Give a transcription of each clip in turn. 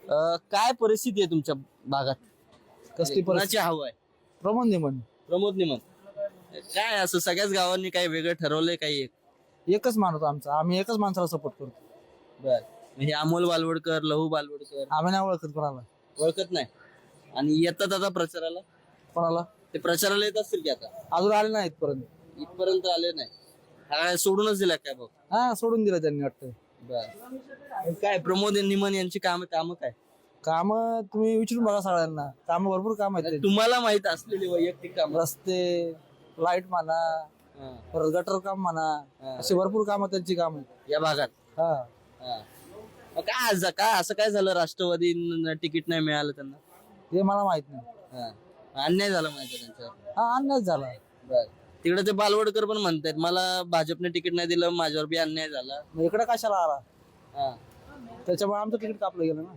काय परिस्थिती आहे तुमच्या भागात? कसली कोणाची हवा आहे? प्रमोद निमन प्रमोद निमन. काय असं सगळ्याच गावांनी काही वेगळं ठरवलंय काही एक? एकच मानतो आमचा, आम्ही एकच माणसाला सपोर्ट करतो. बर. म्हणजे अमोल बालवडकर, लहू बालवडकर आम्ही नाही ओळखत कोणाला. ओळखत नाही. आणि येतात आता प्रचाराला? कोणाला ते प्रचाराला येत असतील की आता? अजून आले नाहीत परंतु. इथपर्यंत आले नाही. हा सोडूनच दिला काय भाऊ? हा सोडून दिलं त्यांनी वाटतं. बर. काय प्रमोद निमन यांची काम काय? काम तुम्ही विचारून बघा सगळ्यांना, काम भरपूर काम आहेत त्यांची. तुम्हाला माहित असलेली वैयक्तिक काम? रस्ते, लाईट म्हणा, परत गटर काम म्हणा, अशी भरपूर काम त्यांची काम आहेत या भागात. हा. मग काय असं काय झालं राष्ट्रवादी तिकीट नाही मिळालं त्यांना? ते मला माहित नाही. अन्याय झाला माहिती त्यांच्यावर? हा अन्याय झाला. तिकडे ते बालवडकर पण म्हणतात मला भाजपने तिकीट नाही दिलं, माझ्यावर बी अन्याय झाला. मग इकडे कशाला आला? त्याच्यामुळे आमचं तिकीट कापलं गेलं ना.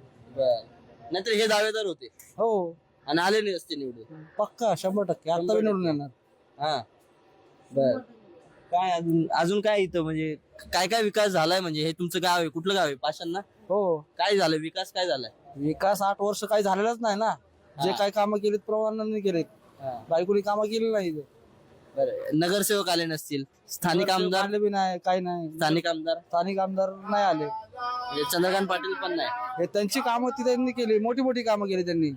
नाहीतर हे दावेदार होते हो. आणि आले नाही असते निवडून. पक्का 100%. आता बी निवडून येणार. हा. बर. काय अजून काय इथं म्हणजे काय काय विकास झालाय? म्हणजे हे तुमचं गाव आहे, कुठलं गाव आहे? पाषाण ना? हो. काय झालं विकास? काय झालाय? विकास 8 वर्ष काही झालेलाच नाही ना. जे काही कामं केलीत प्रमाणाने केलेत, बायकोनी कामं केली नाही. बरं. नगरसेवक आले नसतील, स्थानिक आमदार आले बी नाही, काही नाही. स्थानिक आमदार नाही आले. म्हणजे चंद्रकांत पाटील पण नाही. हे त्यांची कामं ती त्यांनी केली, मोठी मोठी कामं केली त्यांनी.